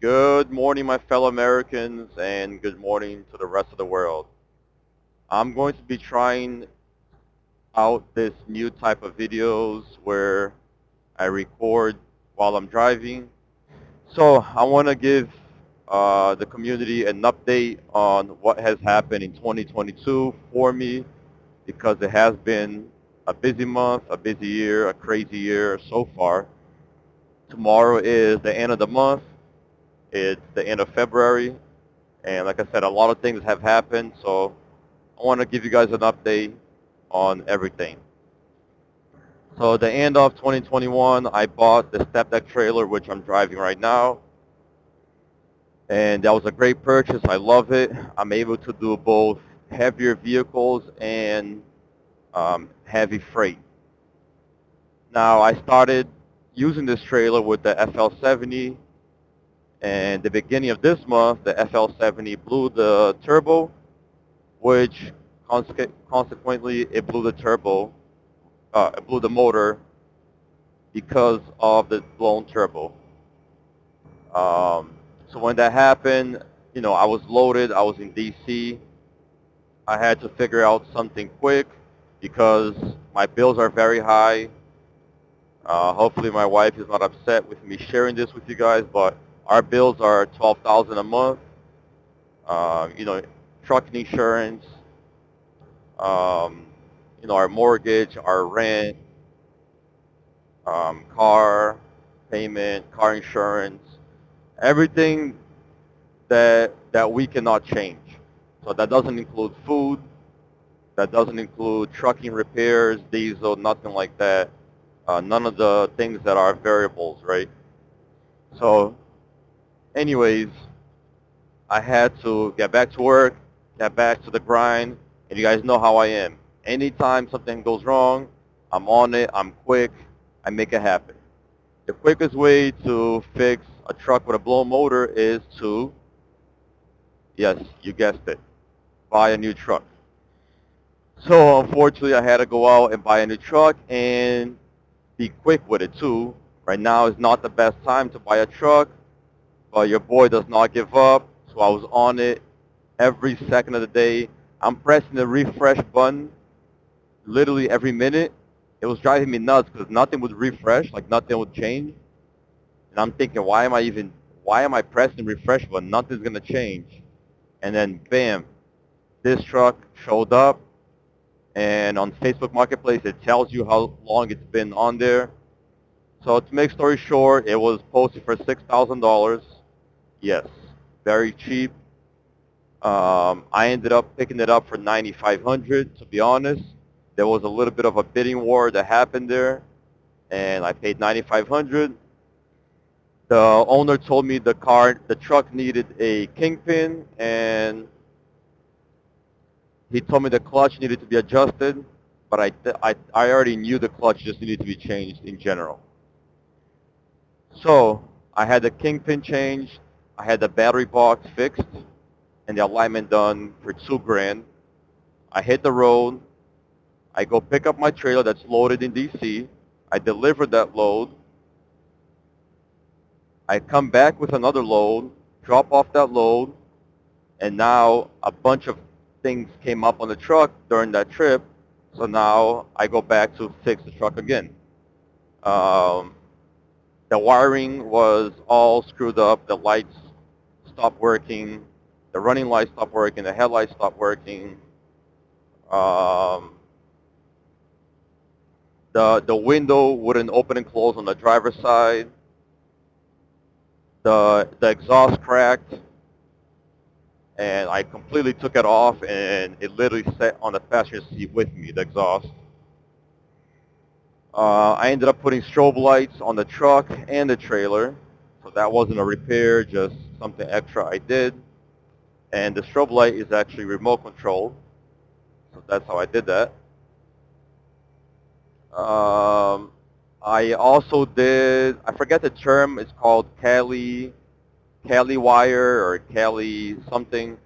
Good morning, my fellow Americans, and good morning to the rest of the world. I'm going to be trying out this new type of videos where I record while I'm driving. So I want to give the community an update on what has happened in 2022 for me because it has been a busy month, a busy year, a crazy year so far. Tomorrow is the end of the month. It's the end of February. And like I said, a lot of things have happened, so I want to give you guys an update on everything. So at the end of 2021, I bought the Stepdeck trailer, which I'm driving right now. And that was a great purchase. I love it. I'm able to do both heavier vehicles and heavy freight. Now, I started using this trailer with the FL70, and the beginning of this month, the FL70 blew the turbo, which consequently it blew the turbo, it blew the motor because of the blown turbo. So when that happened, I was loaded. I was in DC. I had to figure out something quick because my bills are very high. Hopefully my wife is not upset with me sharing this with you guys, but our bills are 12,000 a month. You know, trucking insurance, um, our mortgage, our rent, car payment, car insurance, everything that we cannot change. So that doesn't include food. That doesn't include trucking repairs, diesel, nothing like that. None of the things that are variables, right? So, anyways, I had to get back to work, get back to the grind, and you guys know how I am. Anytime something goes wrong, I'm on it. I'm quick. I make it happen. The quickest way to fix a truck with a blown motor is to, yes, you guessed it, buy a new truck. So unfortunately, I had to go out and buy a new truck and be quick with it too. Right now is not the best time to buy a truck, but your boy does not give up. So I was on it every second of the day. I'm pressing the refresh button literally every minute. It was driving me nuts because nothing would refresh, like nothing would change. And I'm thinking, why am I pressing refresh button? Nothing's gonna change. And then bam, this truck showed up, and on Facebook Marketplace, it tells you how long it's been on there. So to make story short, it was posted for $6,000. Yes, very cheap. I ended up picking it up for 9,500. To be honest, there was a little bit of a bidding war that happened there, and I paid 9,500. The owner told me the truck needed a kingpin, and he told me the clutch needed to be adjusted, but I already knew the clutch just needed to be changed in general. So I had the kingpin changed, I had the battery box fixed, and the alignment done for 2 grand. I hit the road. I go pick up my trailer that's loaded in DC. I deliver that load. I come back with another load, drop off that load, and now a bunch of things came up on the truck during that trip. So now I go back to fix the truck again. Um, the wiring was all screwed up. The lights stopped working. The running lights stopped working. The headlights stopped working. Um, the window wouldn't open and close on the driver's side. The exhaust cracked, and I completely took it off, and it literally sat on the passenger seat with me, the exhaust. I ended up putting strobe lights on the truck and the trailer, so that wasn't a repair, just something extra I did. And the strobe light is actually remote controlled, so that's how I did that. Um, I also did, I forget the term, it's called Cali wire or Cali something,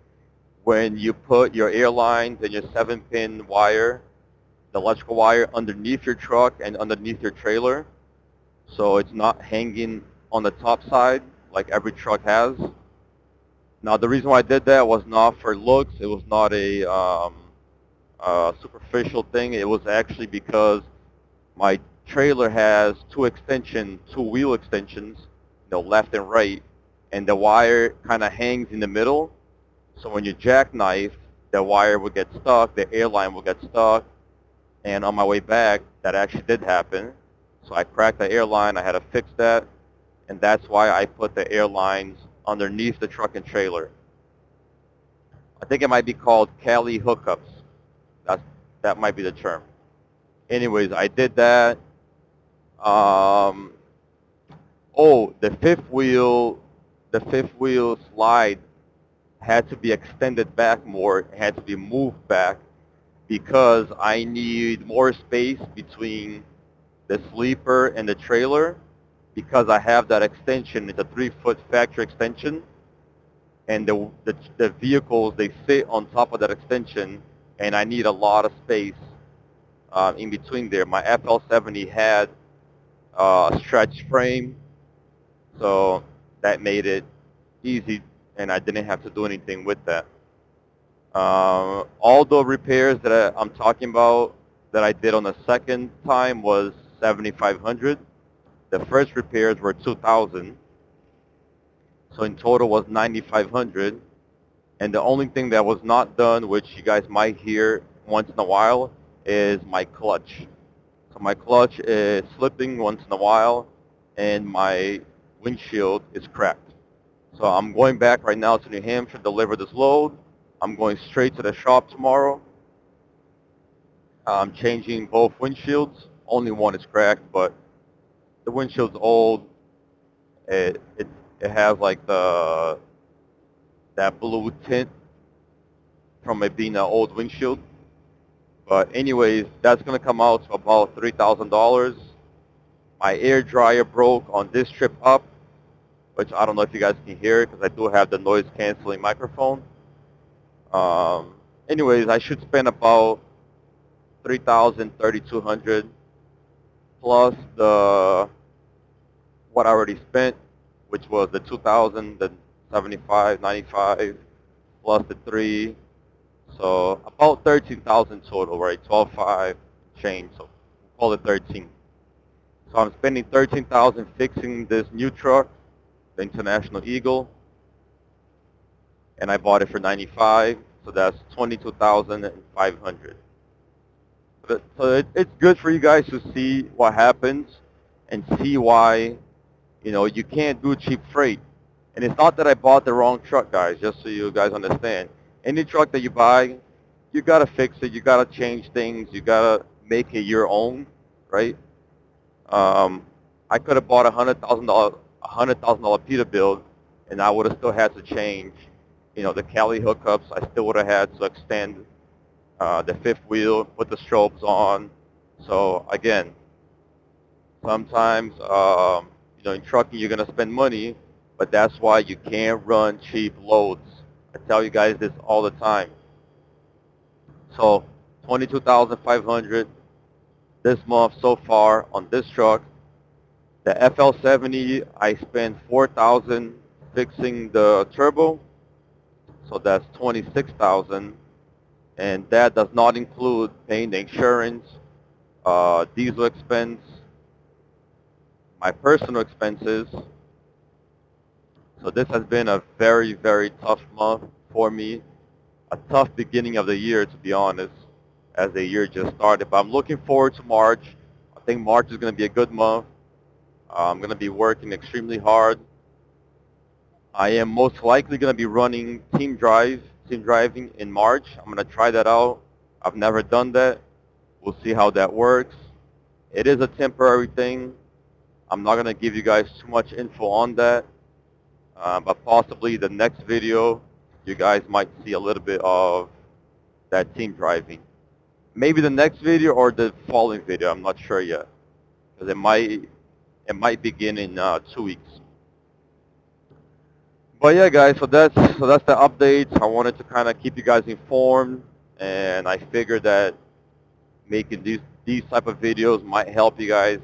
when you put your air lines and your 7-pin wire, the electrical wire underneath your truck and underneath your trailer, so it's not hanging on the top side like every truck has. Now, the reason why I did that was not for looks. It was not a superficial thing. It was actually because my trailer has two wheel extensions, left and right, and the wire kind of hangs in the middle. So when you jackknife, the wire will get stuck, the airline will get stuck, and on my way back, that actually did happen. So I cracked the airline. I had to fix that, and that's why I put the airlines underneath the truck and trailer. I think it might be called Cali hookups. That's, that might be the term. Anyways, I did that. Um, oh, the fifth wheel slide had to be extended back more. It had to be moved back because I need more space between the sleeper and the trailer because I have that extension. It's a 3-foot factory extension, and the vehicles, they sit on top of that extension, and I need a lot of space in between there. My FL70 had a stretch frame, so that made it easy, and I didn't have to do anything with that. All the repairs that I'm talking about that I did on the second time was 7,500. The first repairs were 2,000, so in total was 9,500. And the only thing that was not done, which you guys might hear once in a while, is my clutch. So my clutch is slipping once in a while, and my windshield is cracked. So I'm going back right now to New Hampshire to deliver this load. I'm going straight to the shop tomorrow. I'm changing both windshields. Only one is cracked, but the windshield's old. It has like that blue tint from it being an old windshield. But anyways, that's gonna come out to about $3,000. My air dryer broke on this trip up, which I don't know if you guys can hear it because I do have the noise canceling microphone. Anyways, I should spend about 3,000, 3,200 plus the what I already spent, which was the 2,000, the 75, 95 plus the 3. So about 13,000 total, right? 12,500 change, so call it 13. So I'm spending 13,000 fixing this new truck, the International Eagle, and I bought it for 95, so that's 22,500. So it's good for you guys to see what happens and see why, you can't do cheap freight. And it's not that I bought the wrong truck, guys, just so you guys understand. Any truck that you buy, you got to fix it. You got to change things. You got to make it your own, right? I could have bought $100,000 Peterbilt, and I would have still had to change, the Cali hookups. I still would have had to extend the fifth wheel, put the strobes on. So again, sometimes in trucking you're gonna spend money, but that's why you can't run cheap loads. I tell you guys this all the time. So 22,500 this month so far on this truck. The FL70, I spent 4,000 fixing the turbo, so that's 26,000, and that does not include paying the insurance, diesel expense, my personal expenses. So this has been a very, very tough month for me, a tough beginning of the year, to be honest, as the year just started. But I'm looking forward to March. I think March is going to be a good month. I'm going to be working extremely hard. I am most likely going to be running team driving in March. I'm going to try that out. I've never done that. We'll see how that works. It is a temporary thing. I'm not going to give you guys too much info on that. But possibly the next video, you guys might see a little bit of that team driving. Maybe the next video or the following video. I'm not sure yet, because it might begin in 2 weeks. But yeah, guys, so that's the updates. I wanted to kind of keep you guys informed, and I figured that making these type of videos might help you guys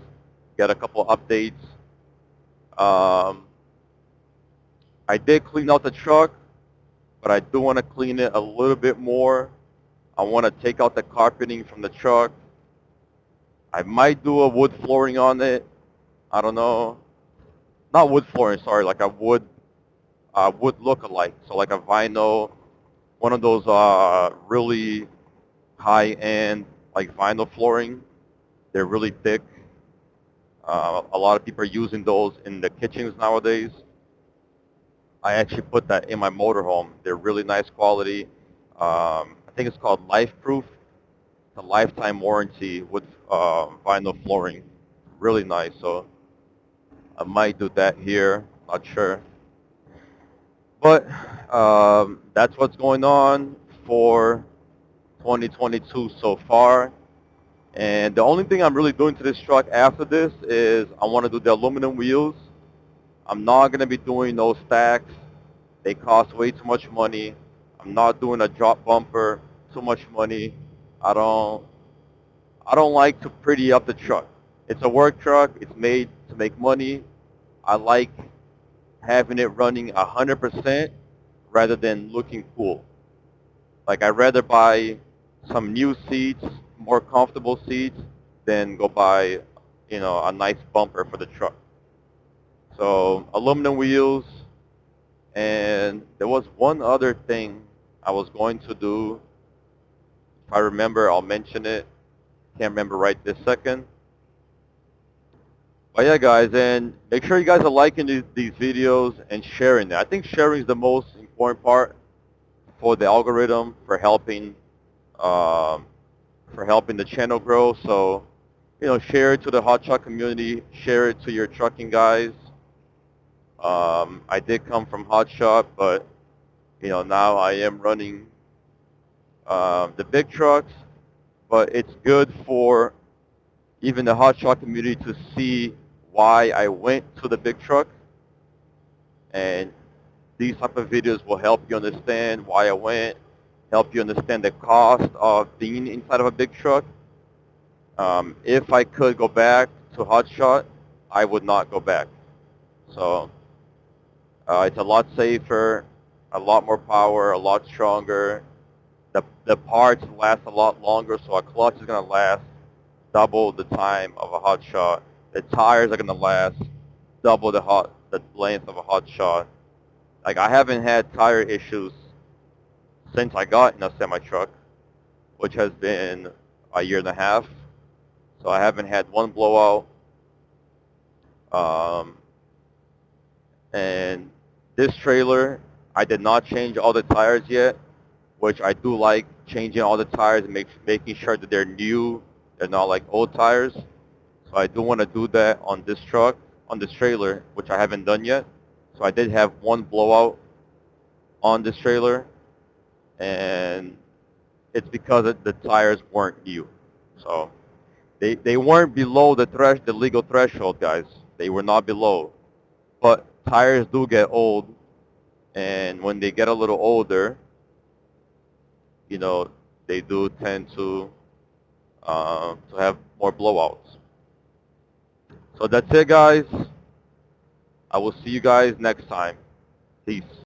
get a couple updates. I did clean out the truck, but I do want to clean it a little bit more. I want to take out the carpeting from the truck. I might do a wood flooring on it. I don't know. Not wood flooring, sorry, like a wood look-alike. So like a vinyl, one of those really high-end like vinyl flooring. They're really thick. A lot of people are using those in the kitchens nowadays. I actually put that in my motorhome. They're really nice quality. I think it's called Life Proof. It's a lifetime warranty with vinyl flooring. Really nice. So I might do that here. Not sure. But that's what's going on for 2022 so far. And the only thing I'm really doing to this truck after this is I want to do the aluminum wheels. I'm not going to be doing those stacks. They cost way too much money. I'm not doing a drop bumper. Too much money. I don't I don't like to pretty up the truck. It's a work truck. It's made to make money. I like having it running 100% rather than looking cool. Like I'd rather buy some new seats, more comfortable seats, than go buy, a nice bumper for the truck. So aluminum wheels, and there was one other thing I was going to do. If I remember, I'll mention it. Can't remember right this second. But yeah, guys, and make sure you guys are liking these videos and sharing them. I think sharing is the most important part for the algorithm um, for helping the channel grow. So, share it to the Hotshot community, share it to your trucking guys. I did come from Hotshot, but now I am running the big trucks. But it's good for even the Hotshot community to see why I went to the big truck, and these type of videos will help you understand why I went, help you understand the cost of being inside of a big truck. If I could go back to Hotshot, I would not go back. So it's a lot safer, a lot more power, a lot stronger. The parts last a lot longer, so a clutch is going to last double the time of a Hotshot. The tires are going to last double the length of a Hotshot. Like I haven't had tire issues since I got in a semi truck, which has been a year and a half. So I haven't had one blowout. Um, and this trailer, I did not change all the tires yet, which I do like changing all the tires and making sure that they're new. They're not like old tires. So I do want to do that on this truck, on this trailer, which I haven't done yet. So I did have one blowout on this trailer, and it's because the tires weren't new. So they weren't below the legal threshold, guys. They were not below. But tires do get old, and when they get a little older, you know, they do tend to have more blowouts. So that's it, guys. I will see you guys next time. Peace.